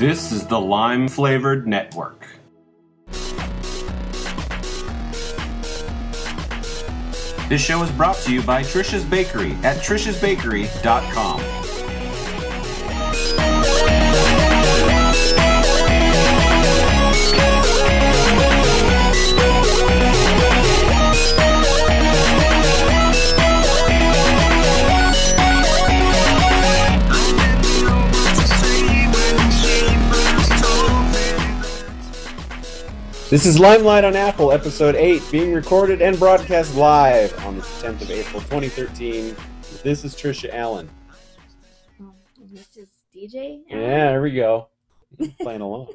This is the Lime-Flavored Network. This show is brought to you by Tricia's Bakery at triciasbakery.com. This is Limelight on Apple, Episode 8, being recorded and broadcast live on the 10th of April, 2013. This is Tricia Allen. And this is DJ Allen. Yeah, there we go. Playing along.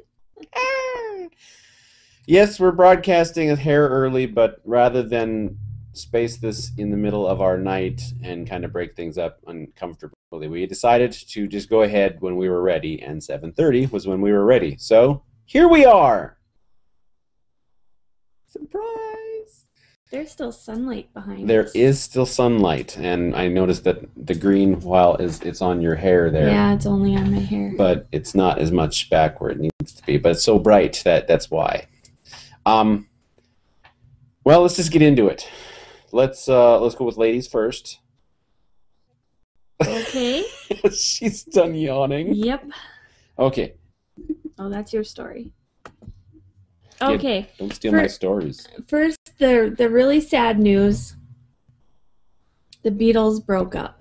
Yes, we're broadcasting a hair early, but rather than space this in the middle of our night and kind of break things up uncomfortably, we decided to just go ahead when we were ready, and 7:30 was when we were ready. So, here we are! Surprise! There's still sunlight behind There us. is still sunlight, and I noticed that the green, while it's on your hair there. Yeah, it's only on my hair. But it's not as much back where it needs to be. But it's so bright that's why. Well, let's just get into it. Let's go with ladies first. Okay. She's done yawning. Yep. Okay. Oh, that's your story. Okay. Yeah, don't steal my stories. First, the really sad news. The Beatles broke up.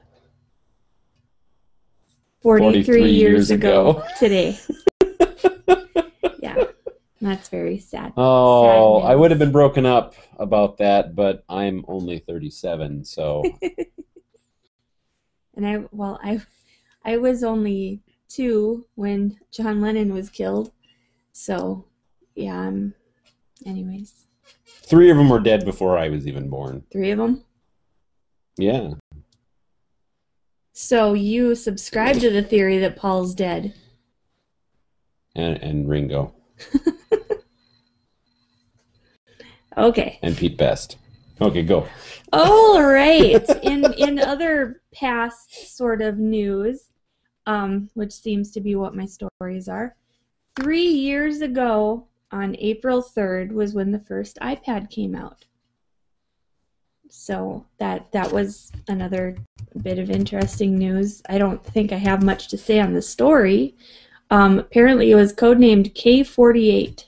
43 years ago today. Yeah. That's very sad. Oh, sad I would have been broken up about that, but I'm only 37, so. And I was only 2 when John Lennon was killed. So, yeah, anyways. 3 of them were dead before I was even born. 3 of them? Yeah. So you subscribe to the theory that Paul's dead. And Ringo. Okay. And Pete Best. Okay, go. All right. In other past sort of news, which seems to be what my stories are, 3 years ago on April 3rd was when the first iPad came out. So that was another bit of interesting news. I don't think I have much to say on the story. Apparently it was codenamed K48.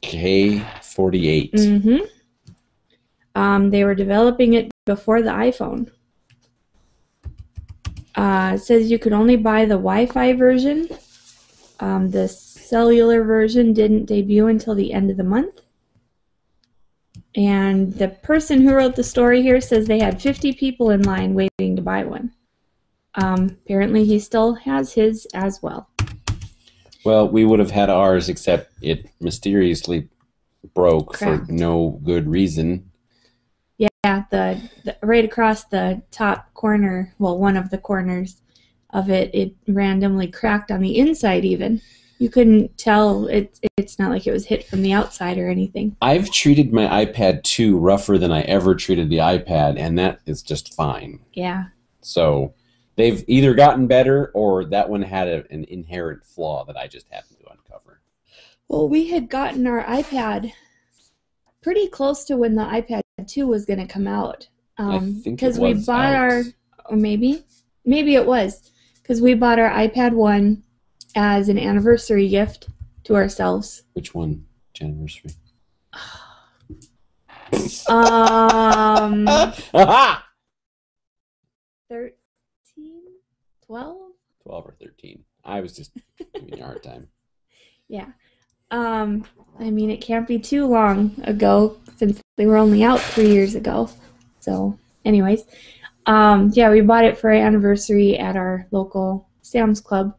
K48. Mm-hmm. They were developing it before the iPhone. It says you could only buy the Wi-Fi version. The cellular version didn't debut until the end of the month. And the person who wrote the story here says they had 50 people in line waiting to buy one. Apparently he still has his as well. Well, we would have had ours, except it mysteriously broke for no good reason. Yeah, the right across the top corner, well, one of the corners of it randomly cracked on the inside even. You couldn't tell. It's not like it was hit from the outside or anything. I've treated my iPad 2 rougher than I ever treated the iPad, and that is just fine. Yeah. So they've either gotten better or that one had an inherent flaw that I just happened to uncover. Well, we had gotten our iPad pretty close to when the iPad 2 was going to come out. I think because we bought or maybe it was, because we bought our iPad 1 as an anniversary gift to ourselves. Which one? Anniversary? Aha! 13? 12? 12 or 13. I was just giving you a hard time. Yeah. I mean, it can't be too long ago since they were only out 3 years ago. So, anyways. Yeah, we bought it for our anniversary at our local Sam's Club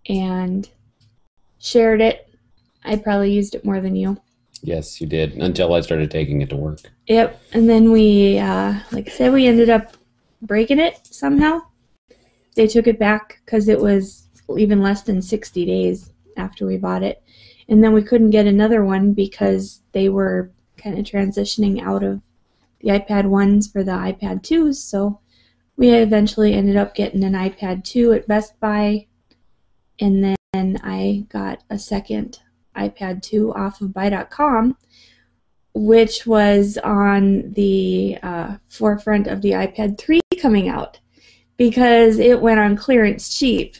and shared it. I probably used it more than you. Yes, you did, until I started taking it to work. Yep, and then we, like I said, we ended up breaking it somehow. They took it back because it was even less than 60 days after we bought it. And then we couldn't get another one because they were kind of transitioning out of the iPad 1s for the iPad 2s, so we eventually ended up getting an iPad 2 at Best Buy, and then I got a second iPad 2 off of buy.com, which was on the forefront of the iPad 3 coming out because it went on clearance cheap,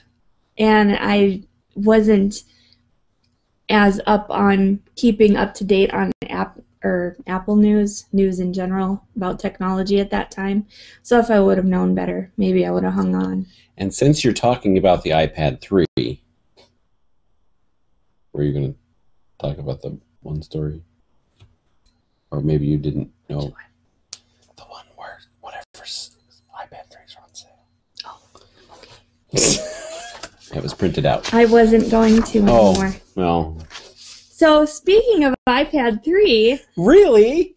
and I wasn't as up on keeping up to date on Apple news in general about technology at that time. So if I would have known better, maybe I would have hung on. And since you're talking about the iPad 3, were you going to talk about the one story? Or maybe you didn't know. The one where whatever iPad 3s are on sale. Oh, okay. It was printed out. I wasn't going to anymore. Oh, well. So speaking of iPad 3... Really?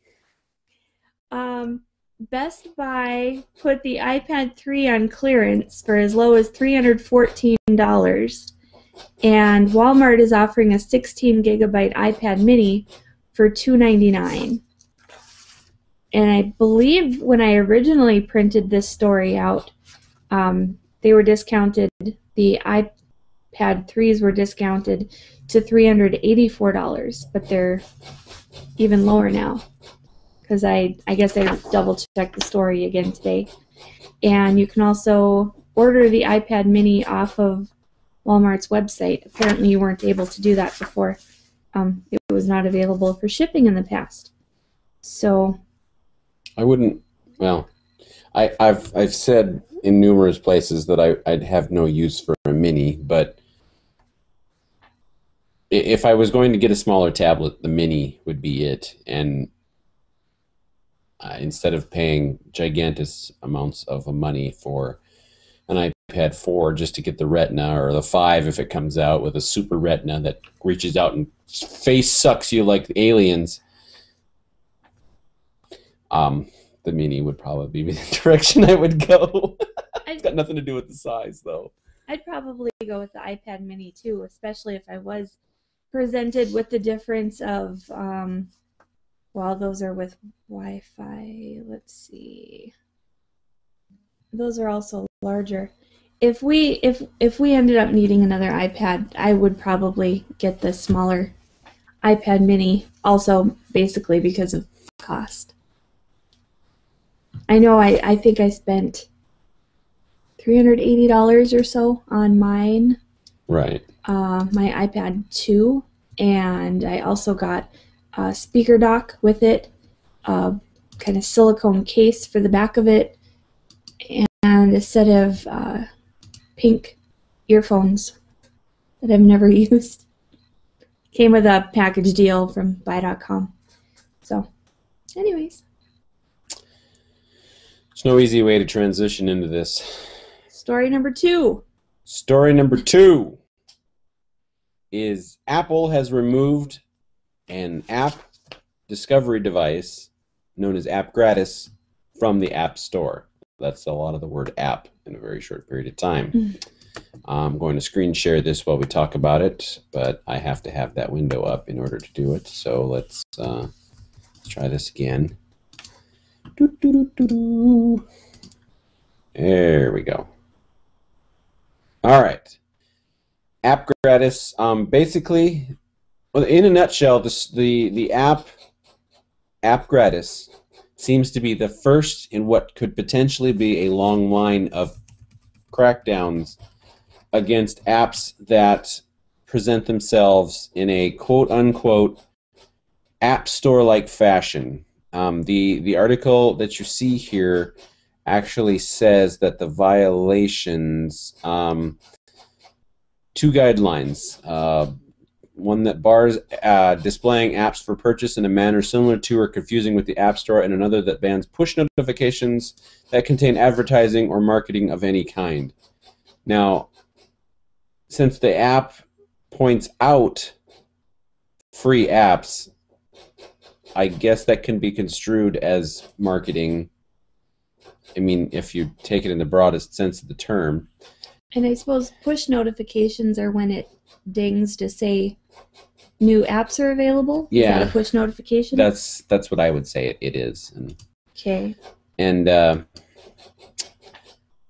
Best Buy put the iPad 3 on clearance for as low as $314. And Walmart is offering a 16-gigabyte iPad mini for $299. And I believe when I originally printed this story out, they were discounted. The iPad 3s were discounted to $384, but they're even lower now because I guess I double-checked the story again today. And you can also order the iPad mini off of Walmart's website. Apparently you weren't able to do that before. It was not available for shipping in the past. So I wouldn't, well, I've said in numerous places that I'd have no use for a mini, but if I was going to get a smaller tablet, the mini would be it. And instead of paying gigantic amounts of money for an iPad 4 just to get the Retina, or the 5 if it comes out with a super Retina that reaches out and face sucks you like aliens, the mini would probably be the direction I would go. It's got nothing to do with the size, though. I'd probably go with the iPad mini, too, especially if I was presented with the difference of, well, those are with Wi-Fi. Let's see. Those are also larger. If we ended up needing another iPad, I would probably get the smaller iPad mini, also basically because of cost. I know I think I spent $380 or so on mine. Right. My iPad 2, and I also got a speaker dock with it, a kind of silicone case for the back of it, and a set of pink earphones that I've never used. Came with a package deal from buy.com. So, anyways. There's no easy way to transition into this. Story number 2. Story number 2 is Apple has removed an app discovery device known as App Gratis from the App Store. That's a lot of the word app in a very short period of time. I'm going to screen share this while we talk about it, but I have to have that window up in order to do it. So let's try this again. There we go. All right. App Gratis. Basically, well, in a nutshell, the app Gratis seems to be the first in what could potentially be a long line of crackdowns against apps that present themselves in a quote-unquote app store-like fashion. The article that you see here actually says that the violations, 2 guidelines. One that bars displaying apps for purchase in a manner similar to or confusing with the App Store, and another that bans push notifications that contain advertising or marketing of any kind. Now, since the app points out free apps, I guess that can be construed as marketing. I mean, if you take it in the broadest sense of the term. And I suppose push notifications are when it dings to say new apps are available? Yeah. Is that a push notification? That's what I would say it is. Okay. And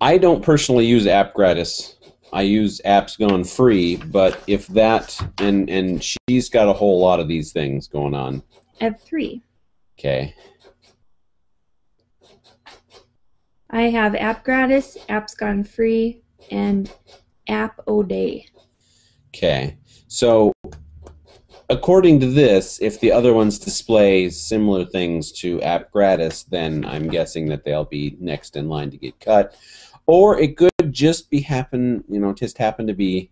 I don't personally use App Gratis I use apps gone free, but if that, and she's got a whole lot of these things going on. I have 3. Okay. I have App Gratis, Apps Gone Free, and App O Day. Okay. So, according to this, if the other ones display similar things to App Gratis, then I'm guessing that they'll be next in line to get cut. Or it could just be happen to be.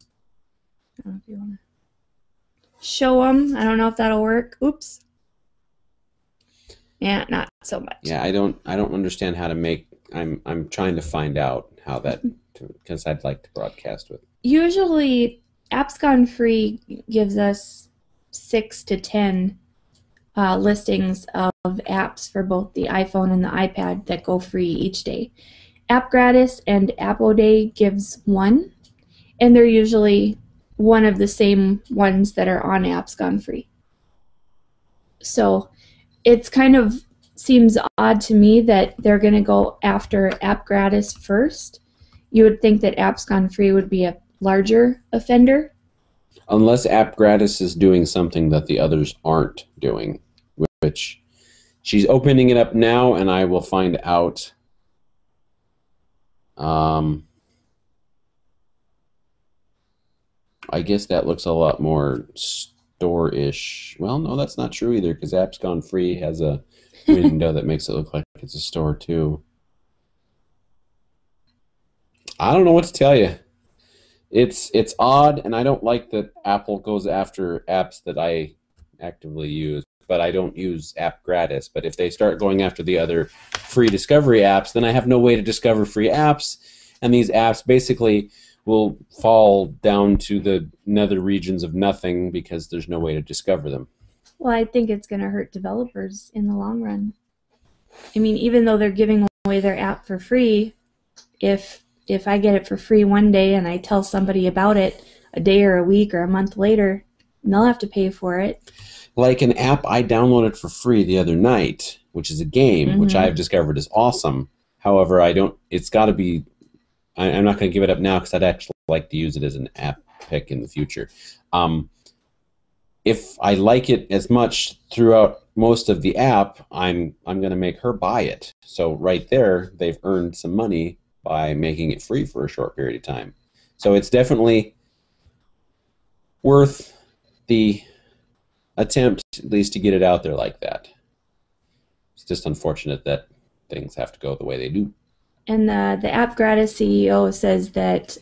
I don't know if you want to show them. I don't know if that'll work. Oops. Yeah, not so much. Yeah, I don't understand how to make. I'm trying to find out how that, because I'd like to broadcast with. Usually, Apps Gone Free gives us 6 to 10 listings of apps for both the iPhone and the iPad that go free each day. App Gratis and App O Day gives 1, and they're usually one of the same ones that are on Apps Gone Free. So it's kind of seems odd to me that they're going to go after App Gratis first. You would think that Apps Gone Free would be a larger offender. Unless App Gratis is doing something that the others aren't doing, which she's opening it up now, and I will find out. I guess that looks a lot more store-ish. Well, no, that's not true either, because Apps Gone Free has a window that makes it look like it's a store too. I don't know what to tell you. It's odd, and I don't like that Apple goes after apps that I actively use, but I don't use App Gratis. But if they start going after the other free discovery apps, then I have no way to discover free apps, and these apps basically will fall down to the nether regions of nothing because there's no way to discover them. Well, I think it's going to hurt developers in the long run. I mean, even though they're giving away their app for free, if I get it for free one day and I tell somebody about it a day or a week or a month later, they'll have to pay for it. Like an app I downloaded for free the other night, which is a game, which I've discovered is awesome. However, it's got to be, I'm not going to give it up now because I'd actually like to use it as an app pick in the future. If I like it as much throughout most of the app, I'm going to make her buy it. So right there, they've earned some money by making it free for a short period of time. So it's definitely worth the attempt, at least to get it out there like that. It's just unfortunate that things have to go the way they do. And the App Gratis CEO says that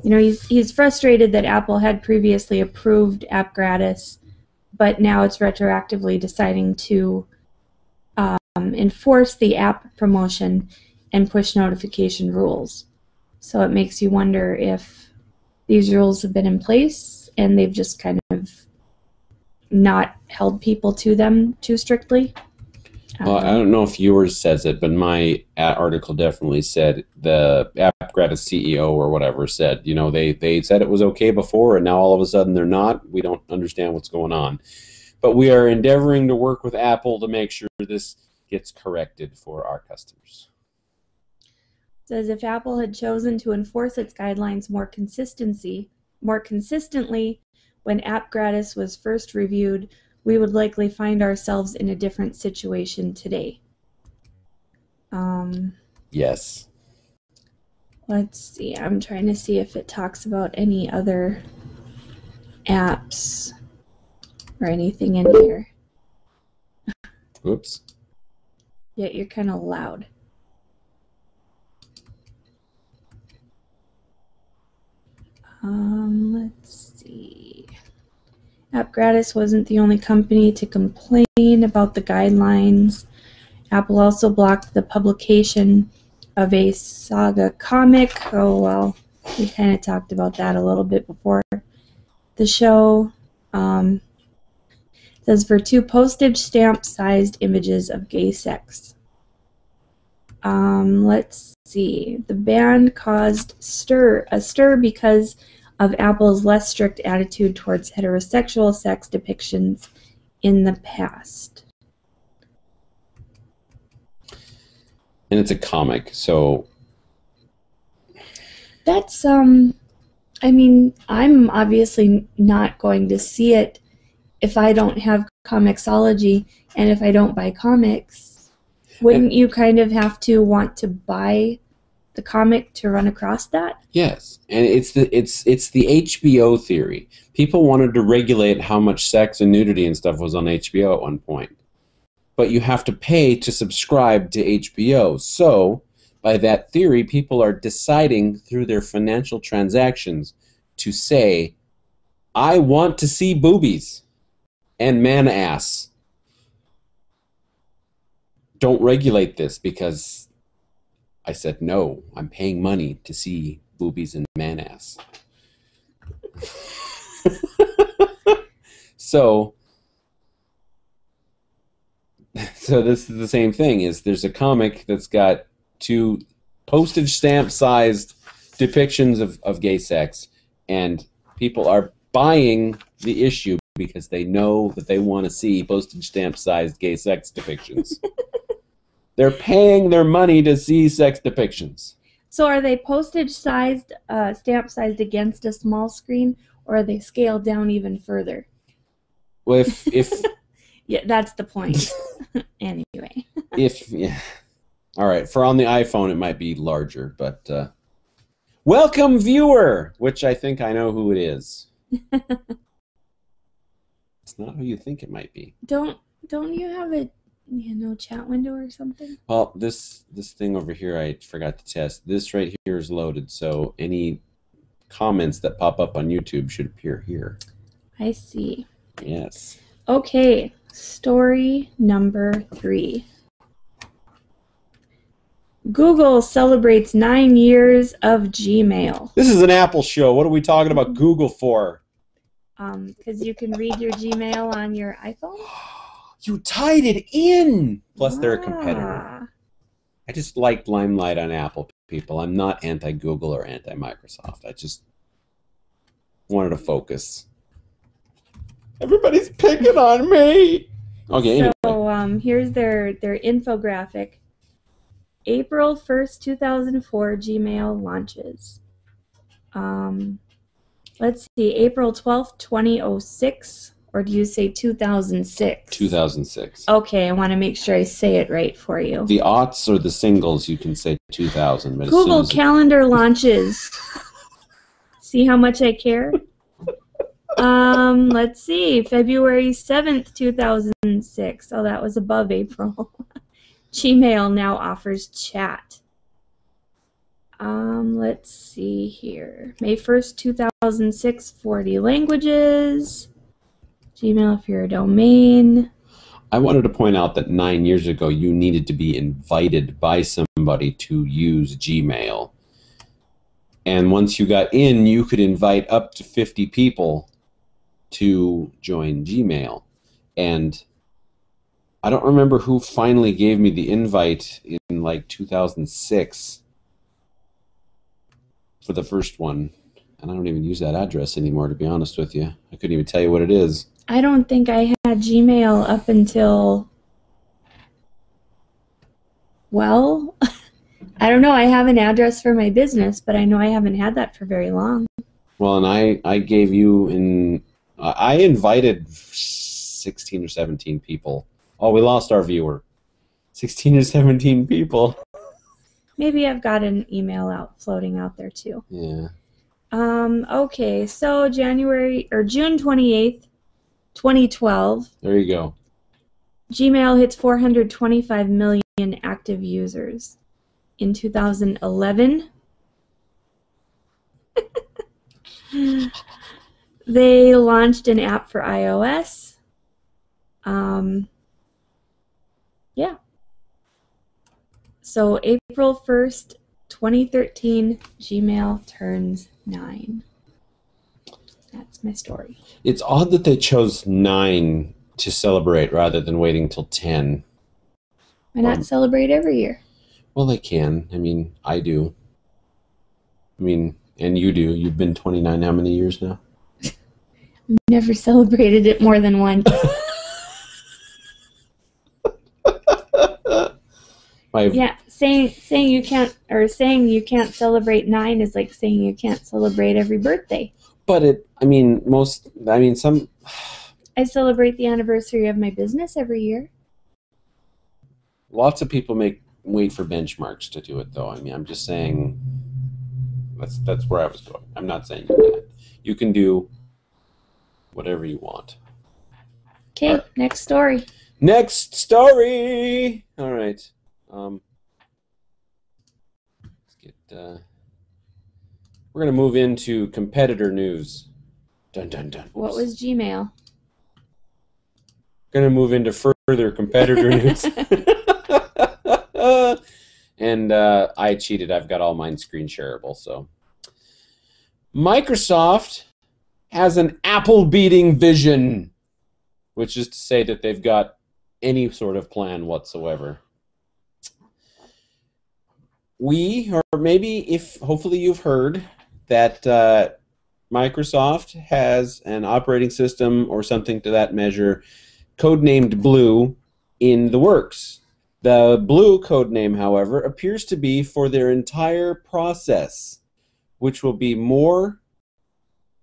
he's frustrated that Apple had previously approved App Gratis, but now it's retroactively deciding to enforce the app promotion and push notification rules. So it makes you wonder if these rules have been in place and they've just kind of not held people to them too strictly. Well, I don't know if yours says it, but my article definitely said the App Gratis CEO or whatever said, they said it was okay before, and now all of a sudden they're not. We don't understand what's going on. But we are endeavoring to work with Apple to make sure this gets corrected for our customers. It says if Apple had chosen to enforce its guidelines more consistently when App Gratis was first reviewed, we would likely find ourselves in a different situation today. Yes. Let's see. I'm trying to see if it talks about any other apps or anything in here. Oops. Yeah, you're kind of loud. Let's see. App Gratis wasn't the only company to complain about the guidelines. Apple also blocked the publication of a Saga comic. Oh, well, we kind of talked about that a little bit before the show. It says for 2 postage stamp-sized images of gay sex. Let's see. The ban caused a stir because of Apple's less strict attitude towards heterosexual sex depictions in the past. And it's a comic, so That's, I mean, I'm obviously not going to see it if I don't have Comixology, and if I don't buy comics. Wouldn't you kind of have to want to buy the comic to run across that? Yes, and it's the HBO theory. People wanted to regulate how much sex and nudity and stuff was on HBO at one point. But you have to pay to subscribe to HBO. So, by that theory, people are deciding through their financial transactions to say, I want to see boobies and man ass. Don't regulate this, because I said no. I'm paying money to see boobies and man ass. So this is the same thing. Is there's a comic that's got 2 postage stamp sized depictions of gay sex, and people are buying the issue because they know that they want to see postage stamp sized gay sex depictions. They're paying their money to see sex depictions. So are they postage sized, stamp sized against a small screen, or are they scaled down even further? Well, if yeah, that's the point. Anyway. Yeah. All right, for on the iPhone it might be larger, but welcome viewer, which I think I know who it is. It's not who you think it might be. Don't you have a chat window or something? Well, this thing over here I forgot to test. This right here is loaded, so any comments that pop up on YouTube should appear here. I see. Yes. Okay, story number 3. Google celebrates 9 years of Gmail. This is an Apple show. What are we talking about Google for? Because you can read your Gmail on your iPhone? You tied it in! Plus, they're a competitor. I just like Limelight on Apple, people. I'm not anti-Google or anti-Microsoft. I just wanted to focus. Everybody's picking on me! Okay, anyway. So, here's their infographic. April 1st, 2004, Gmail launches. Let's see, April 12th, 2006. Or do you say 2006? 2006. Okay, I want to make sure I say it right for you. The aughts or the singles, you can say 2000. But Google Calendar launches. See how much I care? Let's see, February 7th, 2006. Oh, that was above April. Gmail now offers chat. Let's see here. May 1st, 2006, 40 languages. Gmail if you're a domain. I wanted to point out that 9 years ago you needed to be invited by somebody to use Gmail. And once you got in, you could invite up to 50 people to join Gmail. And I don't remember who finally gave me the invite in like 2006 for the first one. And I don't even use that address anymore, to be honest with you. I couldn't even tell you what it is. I don't think I had Gmail up until, well, I don't know. I have an address for my business, but I know I haven't had that for very long. Well, and I gave you I invited 16 or 17 people. Oh, we lost our viewer. 16 or 17 people. Maybe I've got an email floating out there too. Yeah. Okay, so June 28th, 2012. There you go. Gmail hits 425 million active users. In 2011, they launched an app for iOS. Yeah. So April 1st, 2013, Gmail turns 9. That's my story. It's odd that they chose 9 to celebrate rather than waiting till 10. Why not celebrate every year? Well, they can. I mean, I do. I mean, and you do. You've been 29 how many years now? We've never celebrated it more than once. Yeah, saying you can't, or saying you can't celebrate 9 is like saying you can't celebrate every birthday. But some. I celebrate the anniversary of my business every year. Lots of people wait for benchmarks to do it, though. I mean, I'm just saying that's where I was going. I'm not saying you can't. You can do whatever you want. Okay, right. Next story. Next story. All right. Let's get. We're gonna move into competitor news. Dun dun dun. Oops. What was Gmail? Gonna move into further competitor news. And I cheated. I've got all mine screen shareable. So Microsoft has an Apple-beating vision, which is to say that they've got any sort of plan whatsoever. Hopefully you've heard that Microsoft has an operating system or something to that measure, codenamed Blue, in the works. The Blue codename, however, appears to be for their entire process, which will be more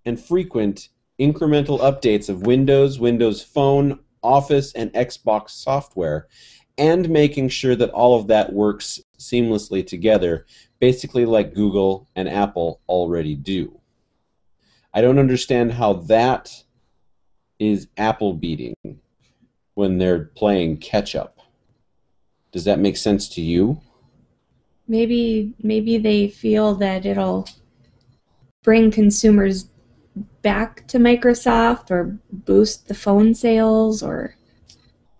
and frequent incremental updates of Windows, Windows Phone, Office, and Xbox software, and making sure that all of that works seamlessly together, basically like Google and Apple already do. I don't understand how that is Apple beating when they're playing catch-up. Does that make sense to you? Maybe they feel that it'll bring consumers back to Microsoft or boost the phone sales or...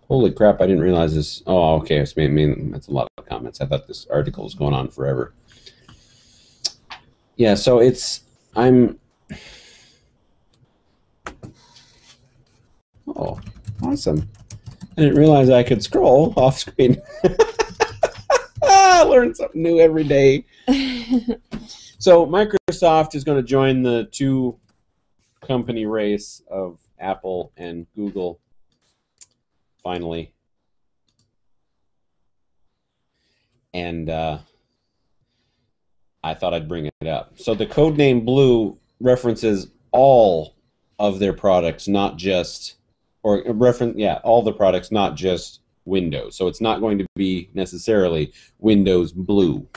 Holy crap, I didn't realize this. Oh, okay. That's a lot of comments. I thought this article was going on forever. Yeah, so Oh, awesome. I didn't realize I could scroll off screen. I learn something new every day. So Microsoft is going to join the two-company race of Apple and Google, finally. And I thought I'd bring it up. So the codename Blue references all of their products, not just... all the products, not just Windows. So it's not going to be necessarily Windows Blue,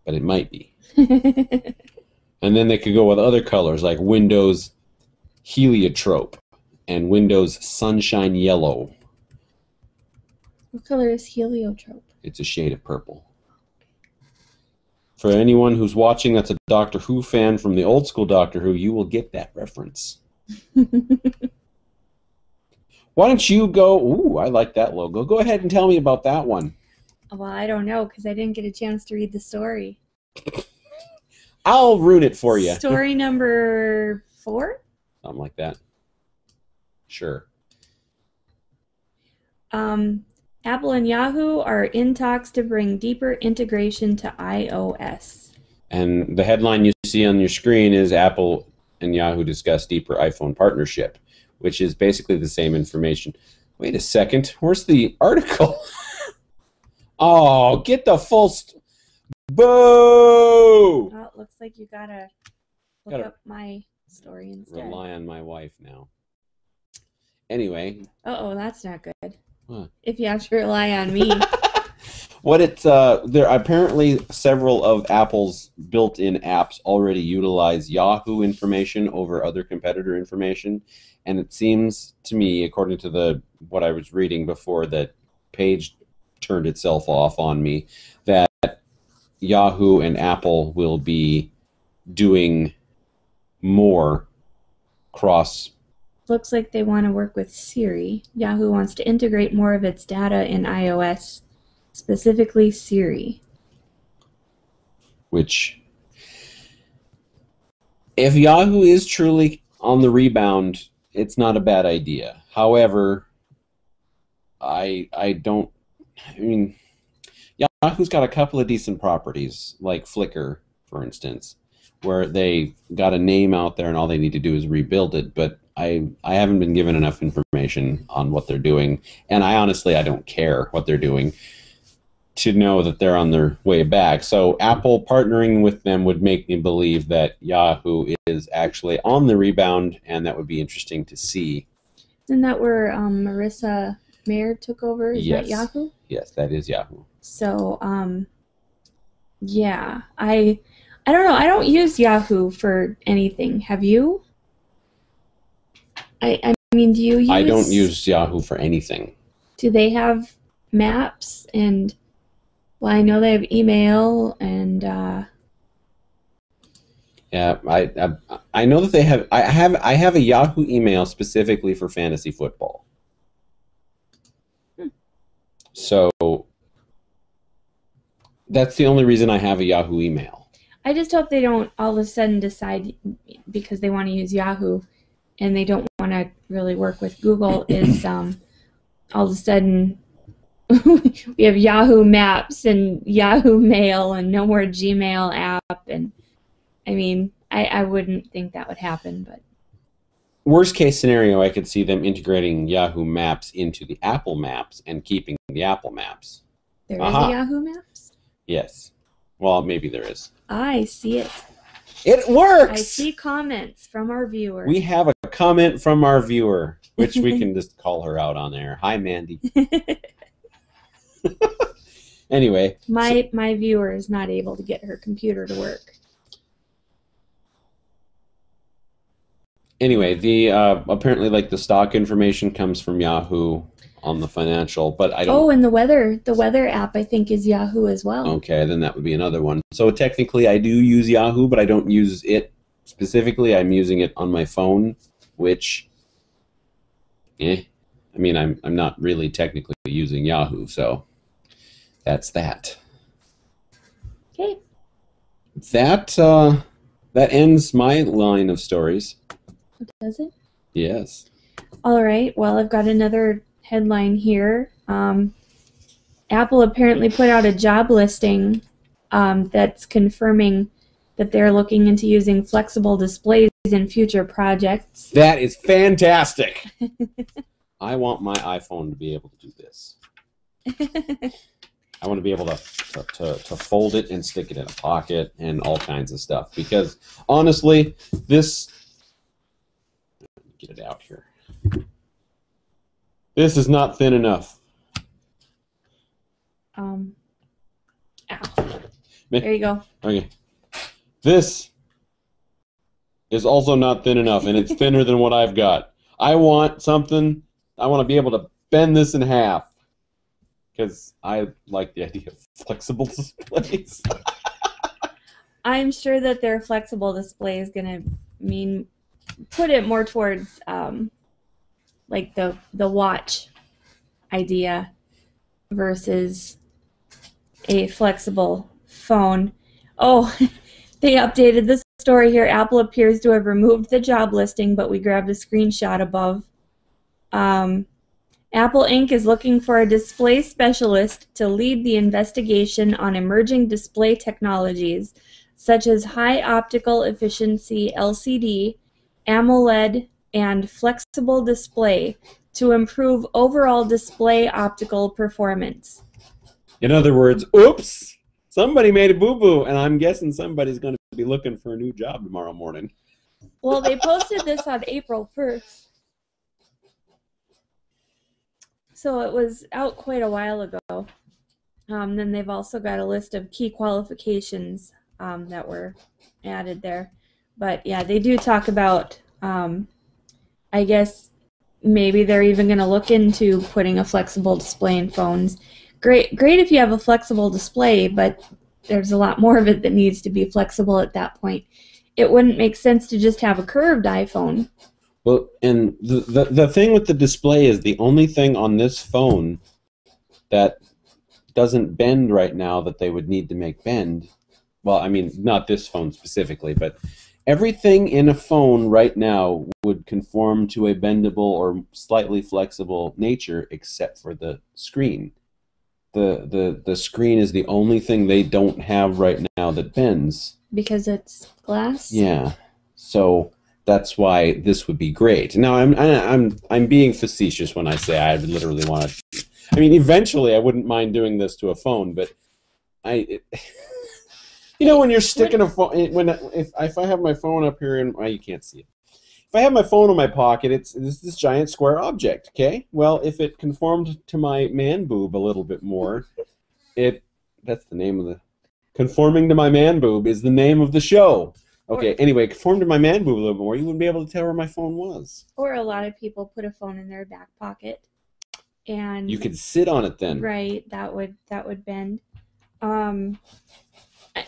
but it might be. And then they could go with other colors like Windows Heliotrope and Windows Sunshine Yellow. What color is heliotrope? It's a shade of purple. For anyone who's watching that's a Doctor Who fan from the old school Doctor Who, you will get that reference. Why don't you go... Ooh, I like that logo. Go ahead and tell me about that one. Well, I don't know, because I didn't get a chance to read the story. I'll ruin it for you. Story number 4? Something like that. Sure. Apple and Yahoo are in talks to bring deeper integration to iOS. And the headline you see on your screen is Apple and Yahoo discuss deeper iPhone partnership, which is basically the same information. Wait a second. Where's the article? Oh, get the full... Boo! Well, it looks like you gotta look up my story instead. Rely on my wife now. Anyway. Uh-oh, that's not good. What? If you have to rely on me. There apparently several of Apple's built-in apps already utilize Yahoo information over other competitor information, and it seems to me, according to what I was reading before that page turned itself off on me, that Yahoo and Apple will be doing more cross. Looks like they want to work with Siri. Yahoo wants to integrate more of its data in iOS, specifically Siri. Which, if Yahoo is truly on the rebound, it's not a bad idea. However, I mean, Yahoo's got a couple of decent properties, like Flickr, for instance, where they got a name out there and all they need to do is rebuild it, but I haven't been given enough information on what they're doing, and I honestly don't care what they're doing. to know that they're on their way back. So Apple partnering with them would make me believe that Yahoo is actually on the rebound, and that would be interesting to see. Isn't that where Marissa Mayer took over? Is that Yahoo? Yes, that is Yahoo. So, yeah, I don't know. I don't use Yahoo for anything. Have you? I mean, do you use? I don't use Yahoo for anything. Do they have maps and? Well, I know they have email and. Yeah, I know that they have. I have a Yahoo email specifically for fantasy football. So that's the only reason I have a Yahoo email. I just hope they don't all of a sudden decide because they want to use Yahoo and they don't want to really work with Google is all of a sudden we have Yahoo Maps and Yahoo Mail and no more Gmail app. And I mean, I wouldn't think that would happen, but worst case scenario, I could see them integrating Yahoo Maps into the Apple Maps and keeping the Apple Maps. There is a Yahoo Maps? Yes. Well, maybe there is. I see it. It works! I see comments from our viewer. We have a comment from our viewer, which we can just call her out on there. Hi, Mandy. Anyway. My viewer is not able to get her computer to work. Anyway, the apparently like the stock information comes from Yahoo on the financial, but I don't. Oh, and the weather app I think is Yahoo as well. Okay, then that would be another one. So technically, I do use Yahoo, but I don't use it specifically. I'm using it on my phone, which, I mean, I'm not really technically using Yahoo, so that's that. Okay. That ends my line of stories. Does it? Yes. All right. Well, I've got another headline here. Apple apparently put out a job listing that's confirming that they're looking into using flexible displays in future projects. That is fantastic. I want my iPhone to be able to do this. I want to be able to fold it and stick it in a pocket and all kinds of stuff. Because honestly, this... Get it out here. This is not thin enough. Ow. There you go. Okay. This is also not thin enough, and it's thinner than what I've got. I want something, I want to be able to bend this in half. Because I like the idea of flexible displays. I'm sure that their flexible display is going to mean put it more towards like the watch idea versus a flexible phone. Oh, they updated the story here. Apple appears to have removed the job listing, but we grabbed a screenshot above. Apple Inc. is looking for a display specialist to lead the investigation on emerging display technologies, such as high optical efficiency LCD, AMOLED, and flexible display to improve overall display optical performance. In other words, oops, somebody made a boo-boo, and I'm guessing somebody's going to be looking for a new job tomorrow morning. Well, they posted this on April 1st. So it was out quite a while ago. Then they've also got a list of key qualifications that were added there. But yeah, they do talk about, I guess, maybe they're even going to look into putting a flexible display in phones. Great if you have a flexible display, but there's a lot more of it that needs to be flexible at that point. It wouldn't make sense to just have a curved iPhone. Well, and the thing with the display is the only thing on this phone that doesn't bend right now that they would need to make bend. Well, I mean, not this phone specifically, but everything in a phone right now would conform to a bendable or slightly flexible nature except for the screen. The screen is the only thing they don't have right now that bends. Because it's glass? Yeah. So that's why this would be great. Now I'm being facetious when I say I literally want to I mean, eventually I wouldn't mind doing this to a phone, but you know, when you're sticking a phone, if I have my phone up here and you can't see it. If I have my phone in my pocket, it's this giant square object. Okay, well, if it conformed to my man-boob a little bit more, that's the name of the Conforming to My Man-Boob is the name of the show. Okay, anyway, conform to my man-boob a little more, you wouldn't be able to tell where my phone was. Or a lot of people put a phone in their back pocket, and you could sit on it then. Right, that would bend.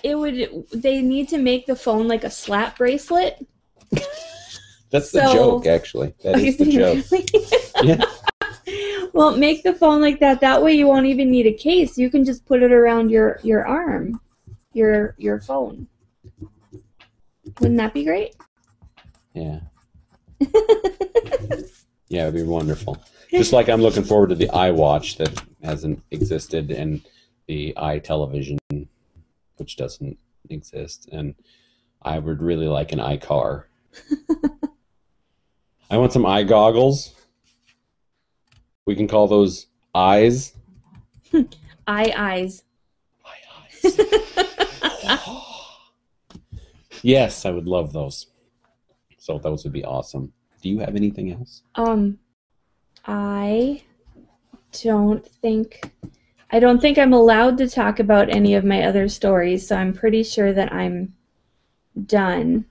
They need to make the phone like a slap bracelet. That's the joke, actually. That is the joke. Yeah. Well, make the phone like that. That way you won't even need a case. You can just put it around your arm, your phone. Wouldn't that be great? Yeah. Yeah, it'd be wonderful. Just like I'm looking forward to the iWatch that hasn't existed, and the iTelevision, which doesn't exist, and I would really like an iCar. I want some eye goggles. We can call those eyes. Eyes. Yes, I would love those. So those would be awesome. Do you have anything else? I don't think I'm allowed to talk about any of my other stories, so I'm pretty sure that I'm done.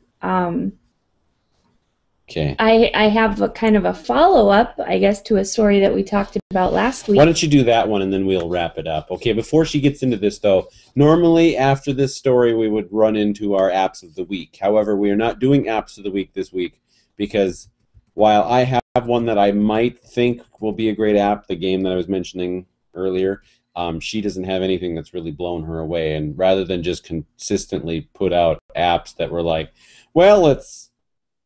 Okay. I have a kind of a follow-up, I guess, to a story that we talked about last week. Why don't you do that one, and then we'll wrap it up. Okay, before she gets into this, though, normally after this story we would run into our apps of the week. However, we are not doing apps of the week this week because while I have one that I might think will be a great app, the game that I was mentioning earlier, she doesn't have anything that's really blown her away. And rather than just consistently put out apps that were like, well, it's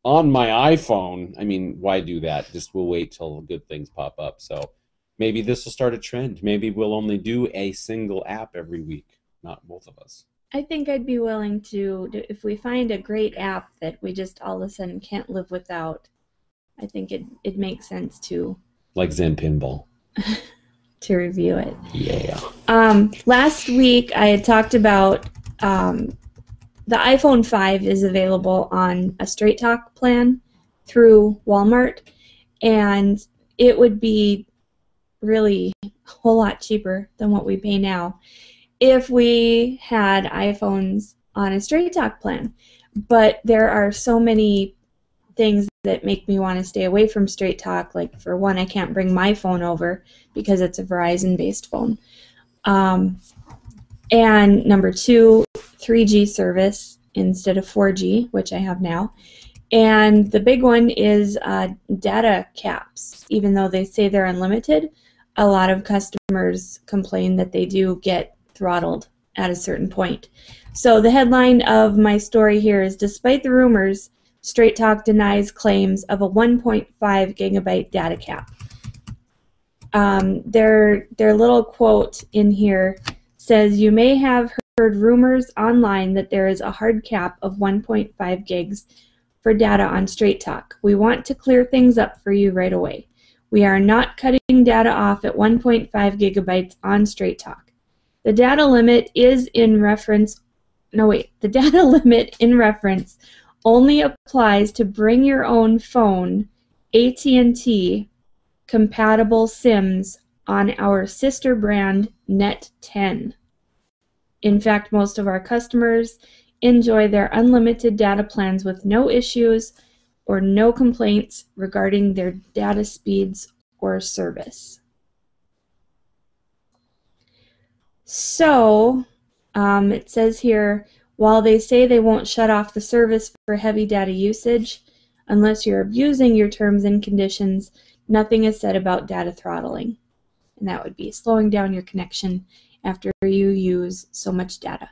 on my iPhone, I mean, why do that? Just we'll wait till good things pop up. So maybe this will start a trend. Maybe we'll only do a single app every week, not both of us. I think I'd be willing to, if we find a great app that we just all of a sudden can't live without, I think it makes sense to... Like Zen Pinball. to review it. Yeah. Last week I had talked about... the iPhone 5 is available on a Straight Talk plan through Walmart, and it would be really a whole lot cheaper than what we pay now if we had iPhones on a Straight Talk plan. But there are so many things that make me want to stay away from Straight Talk. Like, for one, I can't bring my phone over because it's a Verizon-based phone. And number two, 3G service instead of 4G, which I have now. And the big one is data caps. Even though they say they're unlimited, a lot of customers complain that they do get throttled at a certain point. So the headline of my story here is, despite the rumors, Straight Talk denies claims of a 1.5 gigabyte data cap. Their little quote in here says, you may have heard rumors online that there is a hard cap of 1.5 gigs for data on Straight Talk. We want to clear things up for you right away. We are not cutting data off at 1.5 gigabytes on Straight Talk. The data limit in reference only applies to bring your own phone AT&T compatible SIMs on our sister brand Net 10. In fact, most of our customers enjoy their unlimited data plans with no issues or no complaints regarding their data speeds or service. So, it says here, while they say they won't shut off the service for heavy data usage, unless you're abusing your terms and conditions, nothing is said about data throttling. And that would be slowing down your connection after you use so much data.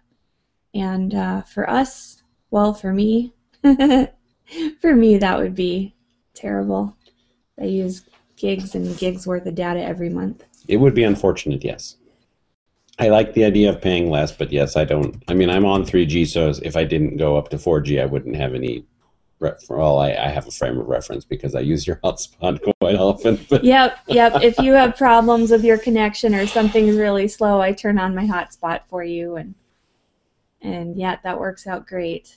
And for us, well, for me, for me, that would be terrible. I use gigs and gigs worth of data every month. It would be unfortunate, yes. I like the idea of paying less, but yes, I don't. I mean, I'm on 3G, so if I didn't go up to 4G, I wouldn't have any well, I have a frame of reference because I use your hotspot quite often. But Yep. If you have problems with your connection or something's really slow, I turn on my hotspot for you, and yeah, that works out great.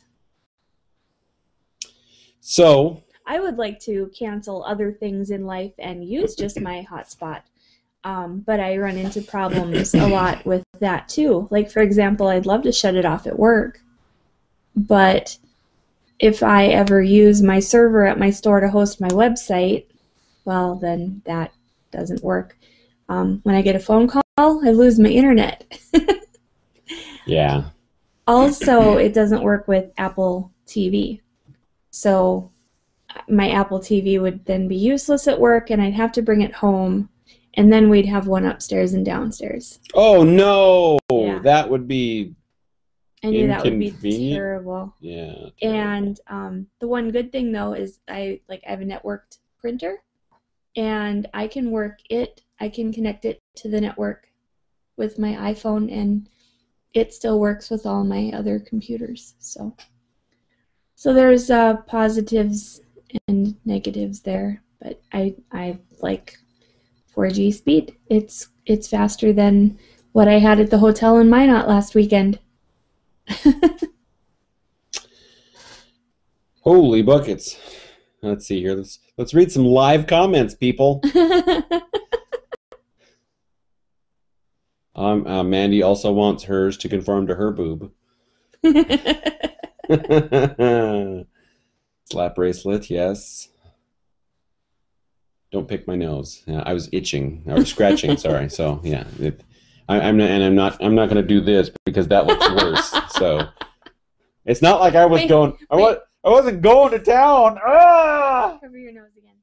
So I would like to cancel other things in life and use just my hotspot. But I run into problems a lot with that too. Like, for example, I'd love to shut it off at work, but if I ever use my server at my store to host my website, well, then that doesn't work. When I get a phone call, I lose my internet. yeah. Also, it doesn't work with Apple TV. So my Apple TV would then be useless at work, and I'd have to bring it home, and then we'd have one upstairs and downstairs. Oh no, Yeah. that would be. I knew that would be Inconvenient? terrible. Yeah. Terrible. And the one good thing though is I have a networked printer, and I can connect it to the network with my iPhone, and it still works with all my other computers. So there's positives and negatives there, but I like 4G speed. It's faster than what I had at the hotel in Minot last weekend. Holy buckets. Let's see here. Let's read some live comments, people. Mandy also wants hers to conform to her boob. Slap bracelet, yes. Don't pick my nose. Yeah, I was itching or scratching. Sorry. So yeah, I'm not going to do this because that looks worse. So it's not like I was going. I wasn't going to town. Ah! Cover your nose again.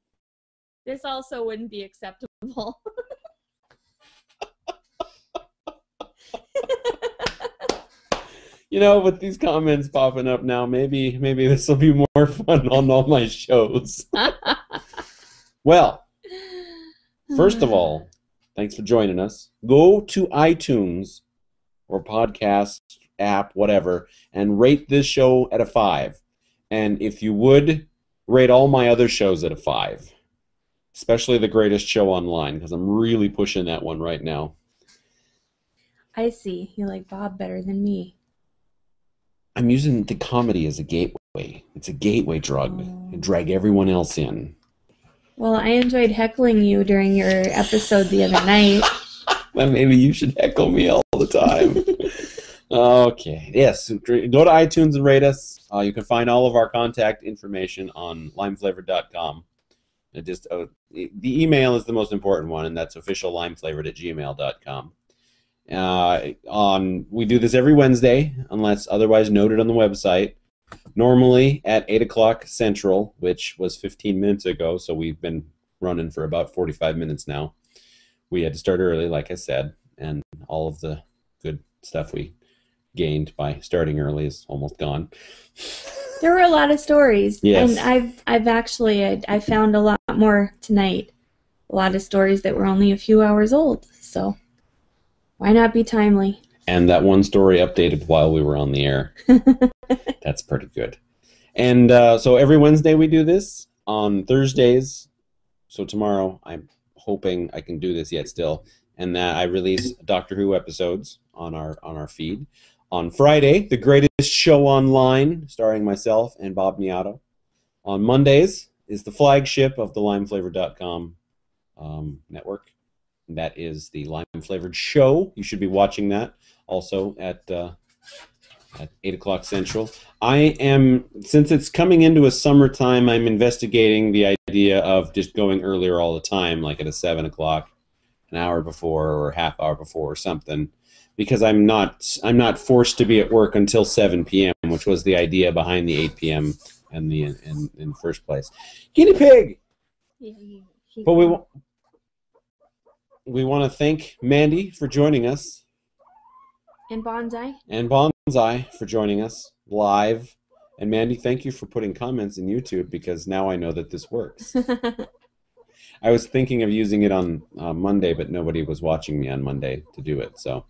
This also wouldn't be acceptable. You know, with these comments popping up now, maybe this will be more fun on all my shows. Well, first of all, thanks for joining us. Go to iTunes or podcast app, whatever, and rate this show at a 5. And if you would, rate all my other shows at a 5, especially The Greatest Show Online, because I'm really pushing that one right now. I see. You like Bob better than me. I'm using the comedy as a gateway. It's a gateway drug. Oh. Drag everyone else in. Well, I enjoyed heckling you during your episode the other night. Well, maybe you should heckle me all the time. Okay. Yes. Go to iTunes and rate us. You can find all of our contact information on limeflavored.com. The email is the most important one, and that's officiallimeflavored@gmail.com. We do this every Wednesday, unless otherwise noted on the website. Normally at 8 o'clock Central, which was 15 minutes ago, so we've been running for about 45 minutes now. We had to start early, like I said, and all of the good stuff we gained by starting early is almost gone. There were a lot of stories, yes. And I've actually I found a lot more tonight. A lot of stories that were only a few hours old, so why not be timely? And that one story updated while we were on the air. That's pretty good. And so every Wednesday we do this. On Thursdays, so tomorrow I'm hoping I can do this yet still, and that I release Doctor Who episodes on our feed. On Friday, The Greatest Show Online, starring myself and Bob Miato. On Mondays is the flagship of the limeflavored.com network. And that is the Lime Flavored Show. You should be watching that also at 8 o'clock Central. Since it's coming into a summertime, I'm investigating the idea of just going earlier all the time, like at a 7 o'clock, an hour before or a half hour before or something, because I'm not forced to be at work until 7 p.m., which was the idea behind the 8 p.m. in the first place. Guinea pig! But we want to thank Mandy for joining us. And Bonsai. And Bonsai for joining us live. And Mandy, thank you for putting comments in YouTube, because now I know that this works. I was thinking of using it on Monday, but nobody was watching me on Monday to do it. So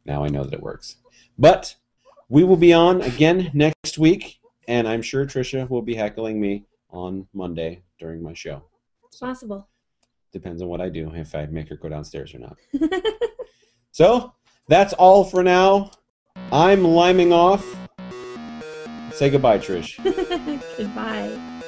now I know that it works. But we will be on again next week. And I'm sure Tricia will be heckling me on Monday during my show. It's possible. Depends on what I do, if I make her go downstairs or not. So, that's all for now. I'm liming off. Say goodbye, Trish. Goodbye.